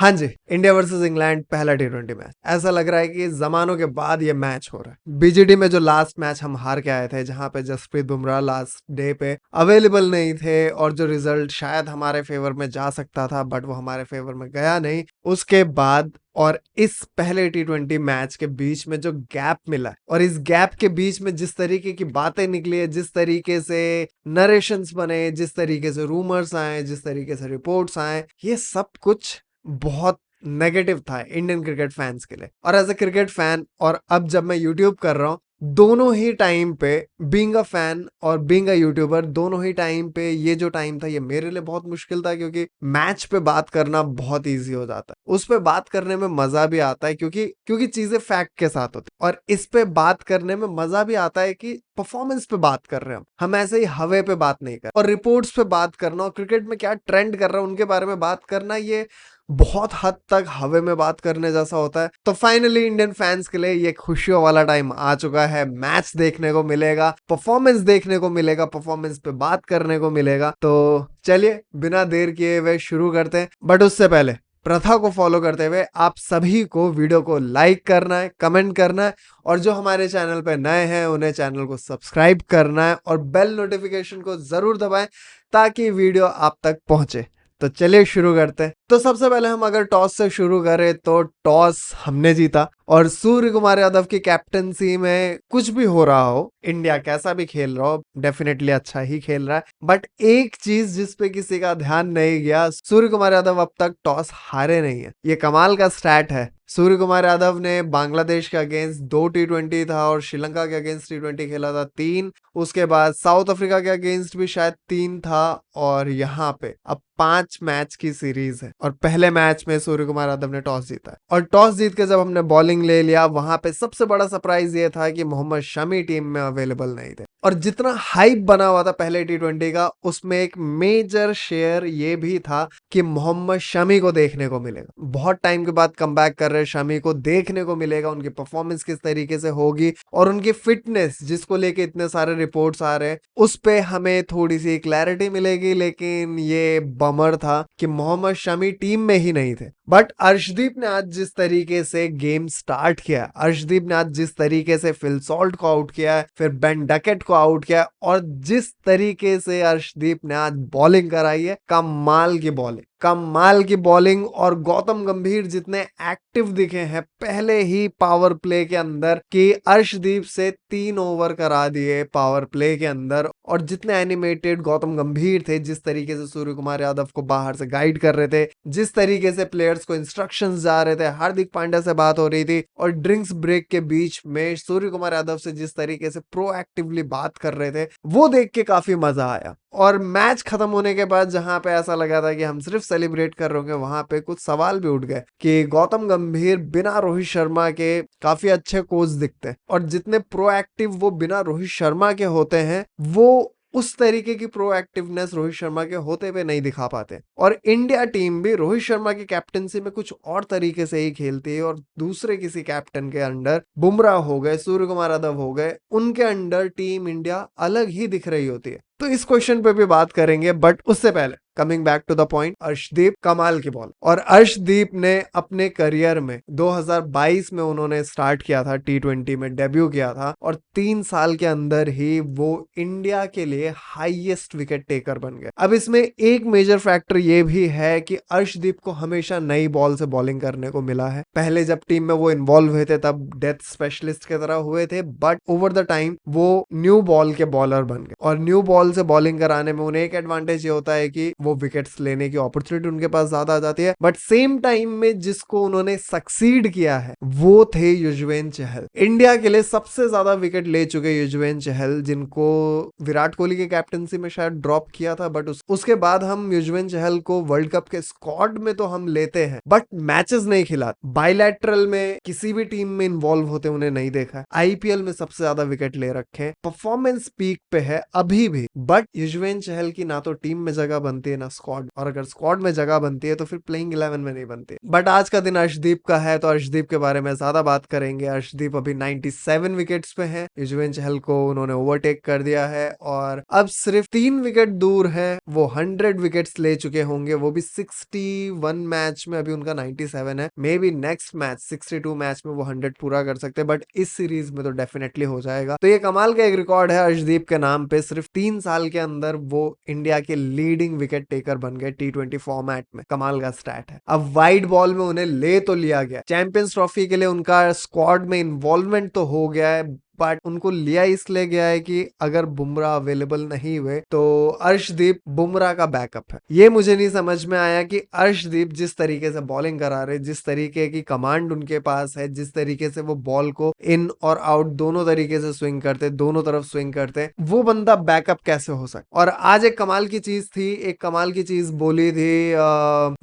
हाँ जी, India versus England पहला टी20 match. ऐसा लग रहा है कि जमानों के बाद ये मैच हो रहा है। बीजीडी में जो लास्ट मैच हम हार के आए थे, जहां पे जसप्रीत बुमराह लास्ट डे पे अवेलेबल नहीं थे और जो रिजल्ट शायद हमारे फेवर में जा सकता था, बट वो हमारे फेवर में गया नहीं। उसके बाद और इस पहले टी20 मैच के बीच में जो गैप मिला और इस गैप के बीच में जिस तरीके की बातें निकली है, जिस तरीके से नरेशंस बने, जिस तरीके से रूमर्स आए, जिस तरीके से रिपोर्ट्स आए, ये सब कुछ बहुत नेगेटिव था इंडियन क्रिकेट फैंस के लिए। और एज अ क्रिकेट फैन, और अब जब मैं यूट्यूब कर रहा हूँ, दोनों ही टाइम पे बीइंग अ फैन और बीइंग अ यूट्यूबर, दोनों ही टाइम पे ये जो टाइम था ये मेरे लिए बहुत मुश्किल था, क्योंकि मैच पे बात करना बहुत इजी हो जाता है, उस पे बात करने में मजा भी आता है क्योंकि क्योंकि चीजें फैक्ट के साथ होती है। और इस पे बात करने में मजा भी आता है कि परफॉर्मेंस पे बात कर रहे हैं हम ऐसे ही हवे पे बात नहीं कर, और रिपोर्ट्स पे बात करना और क्रिकेट में क्या ट्रेंड कर रहा है उनके बारे में बात करना, ये बहुत हद तक हवे में बात करने जैसा होता है। तो फाइनली इंडियन फैंस के लिए ये खुशियों वाला टाइम आ चुका है। मैच देखने को मिलेगा, परफॉर्मेंस देखने को मिलेगा, परफॉर्मेंस पे बात करने को मिलेगा। तो चलिए बिना देर किए हुए शुरू करते हैं, बट उससे पहले प्रथा को फॉलो करते हुए आप सभी को वीडियो को लाइक करना है, कमेंट करना है, और जो हमारे चैनल पे नए हैं उन्हें चैनल को सब्सक्राइब करना है और बेल नोटिफिकेशन को जरूर दबाएं ताकि वीडियो आप तक पहुंचे। तो चलिए शुरू करते हैं। तो सबसे पहले हम अगर टॉस से शुरू करें तो टॉस हमने जीता, और सूर्य कुमार यादव की कैप्टनसी में कुछ भी हो रहा हो, इंडिया कैसा भी खेल रहा हो, डेफिनेटली अच्छा ही खेल रहा है। बट एक चीज जिस पे किसी का ध्यान नहीं गया, सूर्य कुमार यादव अब तक टॉस हारे नहीं है। ये कमाल का स्टैट है। सूर्य कुमार यादव ने बांग्लादेश के अगेंस्ट 2 टी20 था और श्रीलंका के अगेंस्ट टी20 खेला था 3, उसके बाद साउथ अफ्रीका के अगेंस्ट भी शायद 3 था, और यहाँ पे अब 5 मैच की सीरीज है और पहले मैच में सूर्य कुमार यादव ने टॉस जीता है। और टॉस जीत के जब हमने बॉलिंग ले लिया, वहां पे सबसे बड़ा सरप्राइज ये था कि मोहम्मद शमी टीम में अवेलेबल नहीं थे। और जितना हाइप बना हुआ था पहले टी20 का, उसमें एक मेजर शेयर ये भी था कि मोहम्मद शमी को देखने को मिलेगा, बहुत टाइम के बाद कमबैक कर रहे शमी को देखने को मिलेगा, उनकी परफॉर्मेंस किस तरीके से होगी और उनकी फिटनेस जिसको लेके इतने सारे रिपोर्ट्स आ रहे हैं, उस पे हमें थोड़ी सी क्लैरिटी मिलेगी। लेकिन ये बमर था कि मोहम्मद शमी टीम में ही नहीं थे। बट अर्शदीप ने आज जिस तरीके से गेम स्टार्ट किया, अर्शदीप ने आज जिस तरीके से फिल सॉल्ट को आउट किया, फिर बेन डकेट को आउट किया, और जिस तरीके से अर्शदीप ने आज बॉलिंग कराई है, कमाल की बॉलिंग, कमाल की बॉलिंग। और गौतम गंभीर जितने एक्टिव दिखे हैं पहले ही पावर प्ले के अंदर, कि अर्शदीप से 3 ओवर करा दिए पावर प्ले के अंदर, और जितने एनिमेटेड गौतम गंभीर थे, जिस तरीके से सूर्य कुमार यादव को बाहर से गाइड कर रहे थे, जिस तरीके से प्लेयर्स को इंस्ट्रक्शंस जा रहे थे, हार्दिक पांड्या से बात हो रही थी, और ड्रिंक्स ब्रेक के बीच में सूर्य कुमार यादव से जिस तरीके से प्रोएक्टिवली बात कर रहे थे, वो देख के काफी मजा आया। और मैच खत्म होने के बाद जहां पे ऐसा लगा था कि हम सिर्फ सेलिब्रेट कर रहे होंगे, वहां पे कुछ सवाल भी उठ गए कि गौतम गंभीर बिना रोहित शर्मा के काफी अच्छे कोच दिखते हैं, और जितने प्रोएक्टिव वो बिना रोहित शर्मा के होते हैं, वो उस तरीके की प्रोएक्टिवनेस रोहित शर्मा के होते हुए नहीं दिखा पाते। और इंडिया टीम भी रोहित शर्मा की कैप्टनसी में कुछ और तरीके से ही खेलती है, और दूसरे किसी कैप्टन के अंडर, बुमराह हो गए, सूर्य कुमार यादव हो गए, उनके अंडर टीम इंडिया अलग ही दिख रही होती है। तो इस क्वेश्चन पे भी बात करेंगे, बट उससे पहले coming back to the point, Arshdeep कमाल की बॉल। और अर्शदीप ने अपने करियर में 2022 में उन्होंने स्टार्ट किया था, टी20 में डेब्यू किया था, और 3 साल के अंदर ही वो इंडिया के लिए हाईएस्ट विकेट टेकर बन गए। अब इसमें एक मेजर फैक्टर ये भी है कि अर्शदीप को हमेशा नई बॉल से बॉलिंग करने को मिला है। पहले जब टीम में वो इन्वॉल्व हुए थे तब डेथ स्पेशलिस्ट की तरह हुए थे, बट ओवर द टाइम वो न्यू बॉल के बॉलर बन गए, और न्यू बॉल से बॉलिंग कराने में उन्हें एक एडवांटेज ये होता है कि वो विकेट्स लेने की अपॉर्चुनिटी उनके पास ज्यादा आ जाती है। बट सेम टाइम में जिसको उन्होंने सक्सीड किया है वो थे युजवेंद्र चहल। इंडिया के लिए सबसे ज्यादा विकेट ले चुके युजवेंद्र चहल, जिनको विराट कोहली की कैप्टनसी में शायद ड्रॉप किया था, बट उसके बाद हम युजवेंद्र चहल को वर्ल्ड कप के स्क्वाड में तो हम लेते हैं, बट मैचेस नहीं खिलाते। बायलैटरल में किसी भी टीम में इन्वॉल्व होते उन्हें नहीं देखा है। आईपीएल में सबसे ज्यादा विकेट ले रखे हैं, परफॉर्मेंस पीक पे है अभी भी, बट युजवेंद्र चहल की ना तो टीम में जगह बनती है ना स्क्वाड, और अगर स्क्वाड में जगह बनती है तो फिर प्लेइंग 11 में नहीं बनती। बट आज का दिन अर्शदीप का है, तो अर्शदीप के बारे में ज्यादा बात करेंगे। अर्शदीप अभी 97 विकेट्स पे है, युजवेंद्र चहल को उन्होंने ओवरटेक कर दिया है और अब सिर्फ 3 विकेट दूर है, वो 100 विकेट्स ले चुके होंगे, वो भी 61 मैच में। अभी उनका 97 है, may be next match 62 match में वो 100 पूरा कर सकते हैं, बट इस सीरीज में तो डेफिनेटली हो जाएगा। तो ये कमाल का एक रिकॉर्ड है अर्शदीप के नाम पे। सिर्फ 3 साल के अंदर वो इंडिया के लीडिंग विकेट टेकर बन गए T20 फॉर्मेट में। कमाल का स्टैट है। अब वाइड बॉल में उन्हें ले तो लिया गया, चैंपियंस ट्रॉफी के लिए उनका स्क्वाड में इन्वॉल्वमेंट तो हो गया है, बट उनको लिया इसलिए गया है कि अगर बुमराह अवेलेबल नहीं हुए तो अर्शदीप बुमराह का बैकअप है। ये मुझे नहीं समझ में आया कि अर्शदीप जिस तरीके से बॉलिंग करा रहे, जिस तरीके की कमांड उनके पास है, जिस तरीके से वो बॉल को इन और आउट दोनों तरीके से स्विंग करते, दोनों तरफ स्विंग करते, वो बंदा बैकअप कैसे हो सकता। और आज एक कमाल की चीज थी, एक कमाल की चीज बोली थी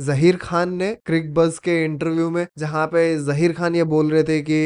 जहीर खान ने क्रिक बज के इंटरव्यू में, जहां पे जहीर खान ये बोल रहे थे कि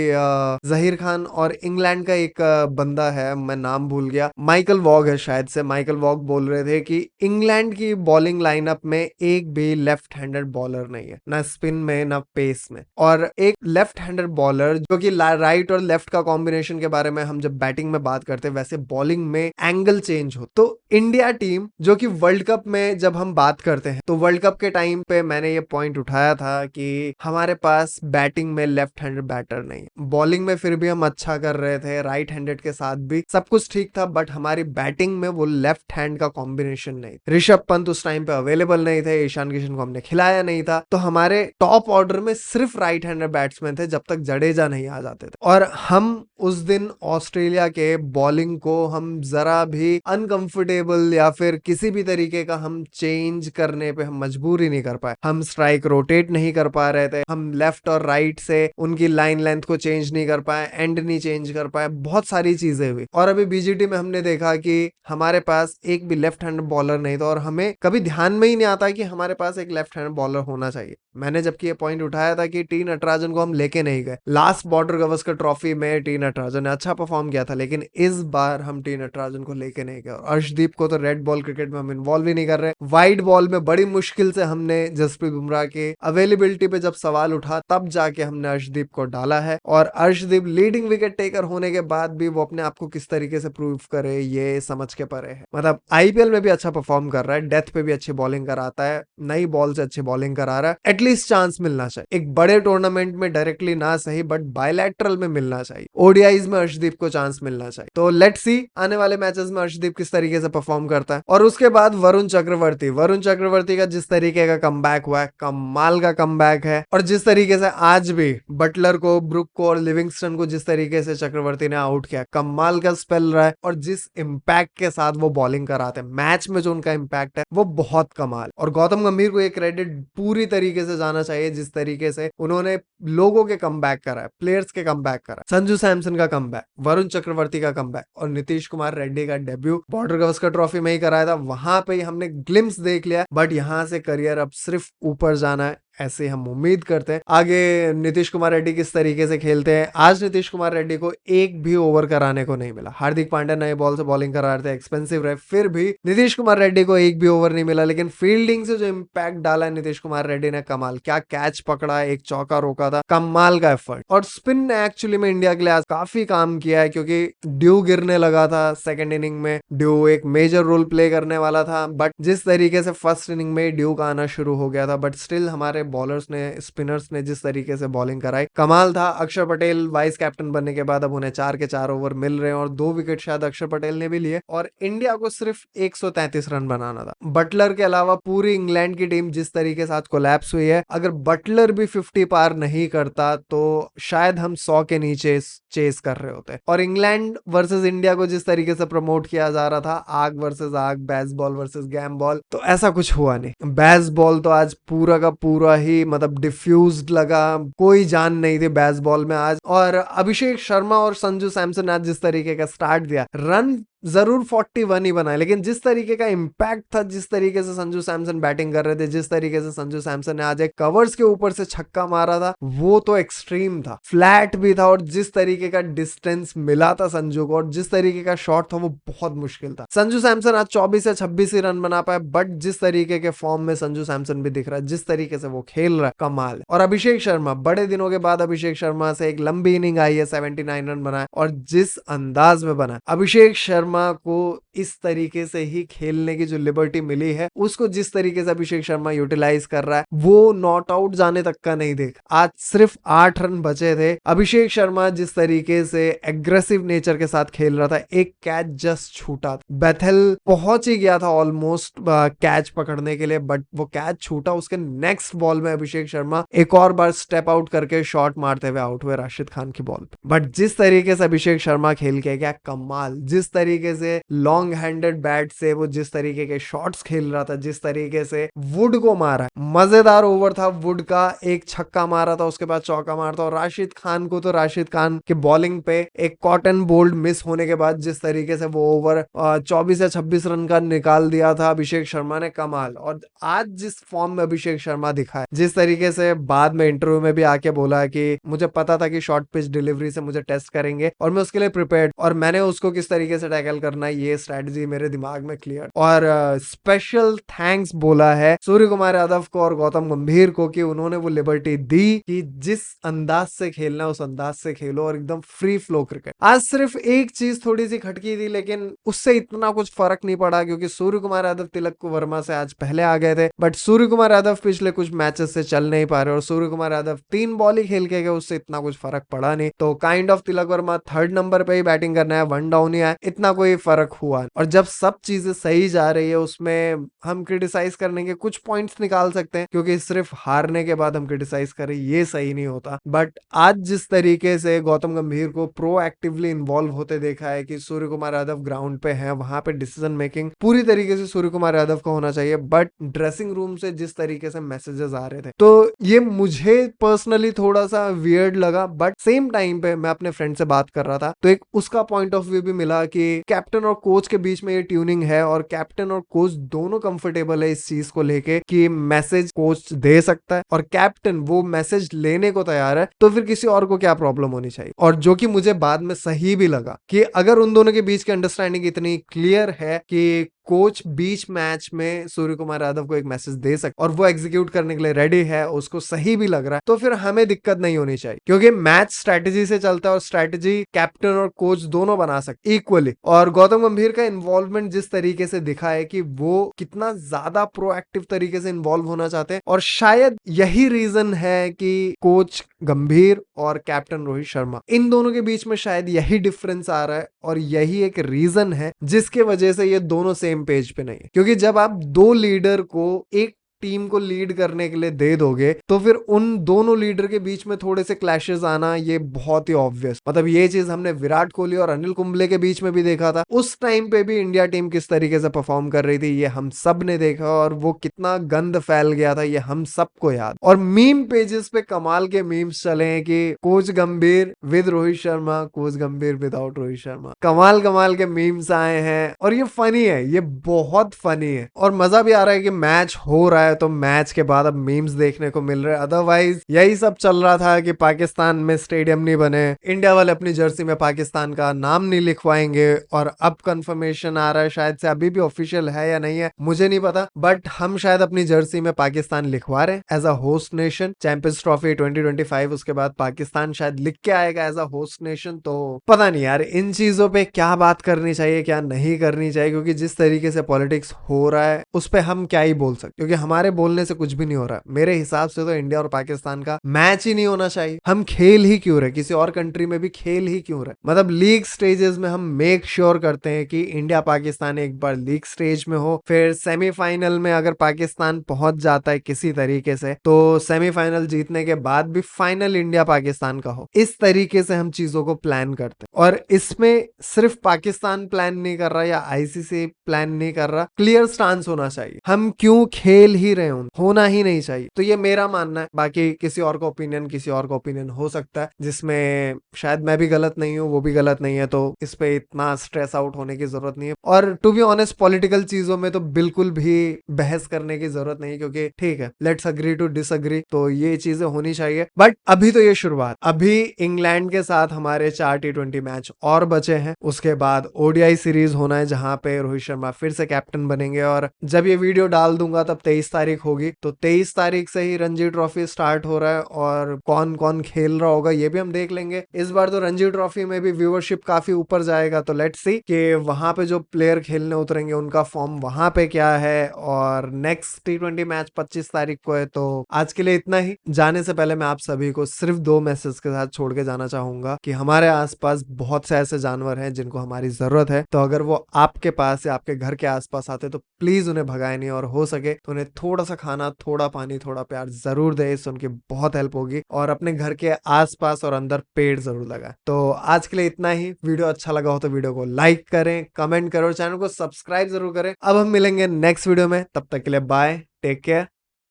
जहीर खान और इंग्लैंड का एक बंदा है, मैं नाम भूल गया, माइकल वॉग है शायद से, माइकल वॉग बोल रहे थे कि इंग्लैंड की बॉलिंग लाइनअप में एक भी लेफ्ट हैंडेड बॉलर नहीं है, ना स्पिन में ना पेस में। और एक लेफ्ट हैंडेड बॉलर जो कि राइट और लेफ्ट का कॉम्बिनेशन के बारे में हम जब बैटिंग में बात करते हैं, वैसे बॉलिंग में एंगल चेंज हो। तो इंडिया टीम जो कि वर्ल्ड कप में जब हम बात करते हैं, तो वर्ल्ड कप के टाइम पे मैंने ये पॉइंट उठाया था कि हमारे पास बैटिंग में लेफ्ट हैंडेड बैटर नहीं है, बॉलिंग में फिर भी हम अच्छा कर रहे थे, राइट हैंडेड के साथ भी सब कुछ ठीक था, बट हमारी बैटिंग में वो लेफ्ट हैंड का कॉम्बिनेशन नहीं। ऋषभ पंत उस टाइम पे अवेलेबल नहीं थे, ईशान किशन को हमने खिलाया नहीं था, तो हमारे टॉप ऑर्डर में सिर्फ राइट हैंडेड बैट्समैन थे जब तक जडेजा नहीं आ जाते थे। और हम उस दिन ऑस्ट्रेलिया के बॉलिंग को हम जरा भी अनकंफर्टेबल या फिर किसी भी तरीके का हम चेंज करने पे हम मजबूर ही नहीं कर पाए। हम स्ट्राइक रोटेट नहीं कर पा रहे थे, हम लेफ्ट और राइट से उनकी लाइन लेंथ को चेंज नहीं कर पाए, एंड नहीं चेंज कर पाए, बहुत सारी चीजें हुई। और अभी बीजीटी में हमने देखा कि हमारे पास एक भी लेफ्ट हैंड बॉलर नहीं था, और हमें कभी ध्यान में ही नहीं आता कि हमारे पास एक लेफ्ट हैंड बॉलर होना चाहिए। मैंने जबकि ये पॉइंट उठाया था कि टी नटराजन को हम लेके नहीं गए। लास्ट बॉर्डर गवस्कर ट्रॉफी में टी नटराजन ने अच्छा परफॉर्म किया था, लेकिन इस बार हम टी नटराजन को लेके नहीं गए। और अर्शदीप को तो रेड बॉल क्रिकेट में हम इन्वॉल्व ही नहीं कर रहे। वाइड बॉल में बड़ी मुश्किल से हमने जसप्रीत बुमराह के अवेलेबिलिटी पे जब सवाल उठा, तब जाके हमने अर्शदीप को डाला है। और अर्शदीप लीडिंग विकेट टेकर होने के बाद भी वो अपने आप को किस तरीके से प्रूव करे, ये समझ के परे है। मतलब आईपीएल में भी अच्छा परफॉर्म कर रहा है, डेथ पे भी अच्छी बॉलिंग कराता है, नई बॉल से अच्छी बॉलिंग करा रहा है। एटलीस्ट चांस मिलना चाहिए, एक बड़े टूर्नामेंट में डायरेक्टली ना सही, बट बायलैटरल में मिलना चाहिए। ओडीआईज में अर्शदीप को चांस मिलना चाहिए। तो लेट्स सी आने वाले मैचेस में अर्शदीप किस तरीके से परफॉर्म करता है। और उसके बाद वरुण चक्रवर्ती का जिस तरीके का कमबैक हुआ है, कमाल का कमबैक है। और जिस तरीके से आज भी बटलर को, ब्रुक को और लिविंगस्टन को जिस तरीके से चक्रवर्ती ने आउट किया, कमाल का स्पेल रहा है। और जिस इंपैक्ट के साथ वो बॉलिंग कराते हैं, मैच में जो उनका इंपैक्ट है वो बहुत कमाल। और गौतम गंभीर को ये क्रेडिट पूरी तरीके से जाना चाहिए, जिस तरीके से उन्होंने लोगों के कमबैक करा है, प्लेयर्स के कमबैक करा, संजू सैमसन का कमबैक, वरुण चक्रवर्ती का कमबैक और नीतीश कुमार रेड्डी का डेब्यू बॉर्डर गवस्कर ट्रॉफी में ही कराया था। वहां पे ही हमने ग्लिम्स देख लिया, बट यहां से करियर अब सिर्फ ऊपर जाना है, ऐसे हम उम्मीद करते हैं। आगे नीतीश कुमार रेड्डी किस तरीके से खेलते हैं। आज नीतीश कुमार रेड्डी को एक भी ओवर कराने को नहीं मिला। हार्दिक पांड्या नए बॉल से बॉलिंग करा रहे थे, एक्सपेंसिव रहे, फिर भी नीतीश कुमार रेड्डी को एक भी ओवर नहीं मिला। लेकिन फील्डिंग से जो इंपैक्ट डाला है नीतीश कुमार रेड्डी ने, कमाल। क्या कैच पकड़ा, एक चौका रोका था, कमाल का एफर्ट। और स्पिन ने एक्चुअली में इंडिया के लिए आज काफी काम किया है, क्योंकि ड्यू गिरने लगा था सेकेंड इनिंग में। ड्यू एक मेजर रोल प्ले करने वाला था, बट जिस तरीके से फर्स्ट इनिंग में ड्यू का आना शुरू हो गया था, बट स्टिल हमारे बॉलर्स ने, स्पिनर्स ने जिस तरीके से बॉलिंग कराई, कमाल था। अक्षर पटेल वाइस कैप्टन बनने के बाद अब उन्हें 4 के 4 ओवर मिल रहे हैं, और 2 विकेट शायद अक्षर पटेल ने भी लिए। और इंडिया को सिर्फ 133 रन बनाना था। बटलर के अलावा पूरी इंग्लैंड की टीम जिस तरीके से आज कोलैप्स हुई है, अगर बटलर भी 50 पार नहीं करता तो शायद हम 100 के नीचे चेस कर रहे होते। और इंग्लैंड वर्सेस इंडिया को जिस तरीके से प्रमोट किया जा रहा था, आग वर्सेस आग, बेसबॉल वर्सेस गैम बॉल, तो ऐसा कुछ हुआ नहीं। बेसबॉल तो आज पूरा का पूरा ही मतलब डिफ्यूज्ड लगा, कोई जान नहीं थी बेसबॉल में आज। और अभिषेक शर्मा और संजू सैमसन ने आज जिस तरीके का स्टार्ट दिया, रन जरूर 41 ही बनाए, लेकिन जिस तरीके का इम्पैक्ट था, जिस तरीके से संजू सैमसन बैटिंग कर रहे थे, जिस तरीके से संजू सैमसन ने आज एक कवर्स के ऊपर से छक्का मारा था, वो तो एक्सट्रीम था, फ्लैट भी था, और जिस तरीके का डिस्टेंस मिला था संजू को और जिस तरीके का शॉट था वो बहुत मुश्किल था। संजू सैमसन आज 24 या 26 ही रन बना पाए, बट जिस तरीके के फॉर्म में संजू सैमसन भी दिख रहा है, जिस तरीके से वो खेल रहा है, कमाल है। और अभिषेक शर्मा, बड़े दिनों के बाद अभिषेक शर्मा से एक लंबी इनिंग आई है, 79 रन बनाए, और जिस अंदाज में बना, अभिषेक शर्मा को इस तरीके से ही खेलने की जो लिबर्टी मिली है, उसको जिस तरीके से अभिषेक शर्मा यूटिलाइज कर रहा है, वो नॉट आउट जाने तक का नहीं देख। आज सिर्फ 8 रन बचे थे, अभिषेक शर्मा जिस तरीके से एग्रेसिव नेचर के साथ खेल रहा था, एक कैच जस्ट छूटा, बेथेल पहुंच ही गया था ऑलमोस्ट कैच पकड़ने के लिए, बट वो कैच छूटा। उसके नेक्स्ट बॉल में अभिषेक शर्मा एक और बार स्टेप आउट करके शॉट मारते हुए आउट हुए राशिद खान की बॉल पे। बट जिस तरीके से अभिषेक शर्मा खेल के गया, कमाल, जिस तरीके से लॉन्ग हैंडेड बैट से वो जिस तरीके के शॉट्स खेल रहा था, जिस तरीके से वुड को मारा, मजेदार ओवर था वुड का, एक छक्का मारा था, उसके बाद चौका मारा था, और राशिद खान को तो राशिद खान के बॉलिंग पे एक कॉटन बोल्ड मिस होने के बाद जिस तरीके से वो ओवर 24 या 26 रन का निकाल दिया था अभिषेक शर्मा ने, कमाल। और आज जिस फॉर्म में अभिषेक शर्मा दिखा है, जिस तरीके से बाद में इंटरव्यू में भी आके बोला है कि मुझे पता था कि शॉर्ट पिच डिलीवरी से मुझे टेस्ट करेंगे और मैं उसके लिए प्रिपेयर्ड, और मैंने उसको किस तरीके से टैकल करना है ये स्ट्रेटजी मेरे दिमाग में क्लियर। और स्पेशल थैंक्स बोला है सूर्य कुमार यादव को और गौतम गंभीर को कि उन्होंने वो लिबर्टी दी कि जिस अंदाज से खेलना उस अंदाज से खेलो और एकदम फ्री फ्लो क्रिकेट। आज सिर्फ एक चीज थोड़ी सी खटकी थी, लेकिन उससे इतना कुछ फर्क नहीं पड़ा क्योंकि सूर्य कुमार यादव तिलक वर्मा से आज पहले आ गए थे, बट सूर्य कुमार यादव पिछले कुछ मैचेस से चल नहीं पा रहे और सूर्य कुमार यादव 3 बॉल ही खेल के गए, उससे इतना कुछ फर्क पड़ा नहीं। तो kind of Tilak Varma 3rd number पे ही बैटिंग करना है, 1 डाउन ही है, इतना कोई फर्क हुआ। और जब सब चीजें सही जा रही है उसमें हम क्रिटिसाइज करने के कुछ पॉइंट्स निकाल सकते हैं, क्योंकि सिर्फ हारने के बाद हम क्रिटिसाइज करें ये सही नहीं होता। बट आज जिस तरीके से गौतम गंभीर को प्रोएक्टिवली इन्वॉल्व होते देखा है कि सूर्य कुमार यादव ग्राउंड पे है, वहां पे डिसीजन मेकिंग पूरी तरीके से सूर्य कुमार यादव को होना चाहिए, बट ड्रेसिंग रूम से जिस तरीके से मैसेजेस आ रहे थे, तो ये मुझे पर्सनली थोड़ा सा वियर्ड लगा। बट सेम टाइम पे मैं अपने फ्रेंड से बात कर रहा था तो एक उसका पॉइंट ऑफ व्यू भी मिला कि कैप्टन और कोच के बीच में ये ट्यूनिंग है और कैप्टन और कोच दोनों कंफर्टेबल है इस चीज को लेके कि मैसेज कोच दे सकता है और कैप्टन वो मैसेज लेने को तैयार है, तो फिर किसी और को क्या प्रॉब्लम होनी चाहिए। और जो कि मुझे बाद में सही भी लगा कि अगर उन दोनों के बीच की अंडरस्टैंडिंग इतनी क्लियर है कि कोच बीच मैच में सूर्य कुमार यादव को एक मैसेज दे सकता और वो एग्जीक्यूट करने के लिए रेडी है, उसको सही भी लग रहा है, तो फिर हमें दिक्कत नहीं होनी चाहिए, क्योंकि मैच स्ट्रैटेजी से चलता है और स्ट्रैटेजी कैप्टन और कोच दोनों बना सकते इक्वली। और गौतम गंभीर का इन्वॉल्वमेंट जिस तरीके से दिखा है कि वो कितना ज्यादा प्रोएक्टिव तरीके से इन्वॉल्व होना चाहते हैं, और शायद यही रीजन है कि कोच गंभीर और कैप्टन रोहित शर्मा इन दोनों के बीच में शायद यही डिफरेंस आ रहा है और यही एक रीजन है जिसके वजह से ये दोनों सेम पेज पे नहीं है। क्योंकि जब आप 2 लीडर को एक टीम को लीड करने के लिए दे दोगे तो फिर उन दोनों लीडर के बीच में थोड़े से क्लैशेस आना ये बहुत ही ऑब्वियस, मतलब ये चीज हमने विराट कोहली और अनिल कुंबले के बीच में भी देखा था। उस टाइम पे भी इंडिया टीम किस तरीके से परफॉर्म कर रही थी ये हम सब ने देखा और वो कितना गंद फैल गया था ये हम सबको याद। और मीम पेजेस पे कमाल के मीम्स चले हैं कि कोच गंभीर विद रोहित शर्मा, कोच गंभीर विदाउट रोहित शर्मा, कमाल कमाल के मीम्स आए हैं और ये फनी है, ये बहुत फनी है और मजा भी आ रहा है कि मैच हो रहा है तो मैच के बाद अब मीम्स देखने को मिल रहे हैं। अदरवाइज यही सब चल रहा था कि पाकिस्तान में स्टेडियम नहीं बने, इंडिया वाले अपनी जर्सी में पाकिस्तान का नाम नहीं लिखवाएंगे, और अब कंफर्मेशन आ रहा है, शायद से अभी भी ऑफिशियल है या नहीं है मुझे नहीं पता, बट हम शायद अपनी जर्सी में पाकिस्तान लिखवा रहे हैं as a host nation. Champions Trophy 2025 उसके बाद पाकिस्तान शायद लिख के आएगा एज अ होस्ट नेशन। तो पता नहीं यार इन चीजों पे क्या बात करनी चाहिए क्या नहीं करनी चाहिए, क्योंकि जिस तरीके से पॉलिटिक्स हो रहा है उस पर हम क्या ही बोल सकते, क्योंकि हमारे बोलने से कुछ भी नहीं हो रहा। मेरे हिसाब से तो इंडिया और पाकिस्तान का मैच ही नहीं होना चाहिए। हम खेल ही क्यों रहे, किसी और कंट्री में भी खेल ही क्यों रहे, मतलब लीग स्टेजेस में हम मेक श्योर करते हैं कि इंडिया पाकिस्तान एक बार लीग स्टेज में हो, फिर सेमीफाइनल में अगर पाकिस्तान पहुंच जाता है किसी तरीके से तो सेमीफाइनल जीतने के बाद भी फाइनल इंडिया पाकिस्तान का हो। इस तरीके से हम चीजों को प्लान करते हैं और इसमें सिर्फ पाकिस्तान प्लान नहीं कर रहा या आईसीसी प्लान नहीं कर रहा, क्लियर स्टांस होना चाहिए। हम क्यों खेल ही रहे हो, होना ही नहीं चाहिए। तो ये मेरा मानना है, बाकी किसी और का ओपिनियन हो सकता है जिसमें शायद मैं भी गलत नहीं हूँ, वो भी गलत नहीं है, तो इस पे इतना स्ट्रेस आउट होने की जरूरत नहीं है। और टू बी ऑनेस्ट पॉलिटिकल चीजों में तो बिल्कुल भी बहस करने की जरूरत नहीं, क्योंकि ठीक है, लेट्स अग्री टू डिसअग्री, तो ये चीजें होनी चाहिए। बट अभी तो ये शुरुआत, अभी इंग्लैंड के साथ हमारे 4 T20 मैच और बचे हैं, उसके बाद ओडीआई सीरीज होना है जहां पे रोहित शर्मा फिर से कैप्टन बनेंगे। और जब ये वीडियो डाल दूंगा तब 23 तारीख होगी, तो 23 तारीख से ही रणजी ट्रॉफी स्टार्ट हो रहा है, और कौन कौन खेल रहा होगा ये भी हम देख लेंगे। इस बार तो रणजी ट्रॉफी में भी व्यूअरशिप काफी ऊपर जाएगा, तो लेट्स सी कि वहां पे जो प्लेयर खेलने उतरेंगे उनका फॉर्म वहां पे क्या है। और नेक्स्ट T20 मैच 25 तारीख को है। तो आज के लिए इतना ही। जाने से पहले मैं आप सभी को सिर्फ 2 मैसेज के साथ छोड़ के जाना चाहूंगा कि हमारे आसपास बहुत से ऐसे जानवर हैं जिनको हमारी जरूरत है, तो अगर वो आपके पास या आपके घर के आसपास आते तो प्लीज उन्हें भगाए नहीं, और हो सके तो उन्हें थोड़ा सा खाना, थोड़ा पानी, थोड़ा प्यार जरूर दे, इससे उनकी बहुत हेल्प होगी। और अपने घर के आसपास और अंदर पेड़ जरूर लगाए। तो आज के लिए इतना ही। वीडियो अच्छा लगा हो तो वीडियो को लाइक करें, कमेंट करो, चैनल को सब्सक्राइब जरूर करें। अब हम मिलेंगे नेक्स्ट वीडियो में, तब तक के लिए bye, take care,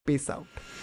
peace out.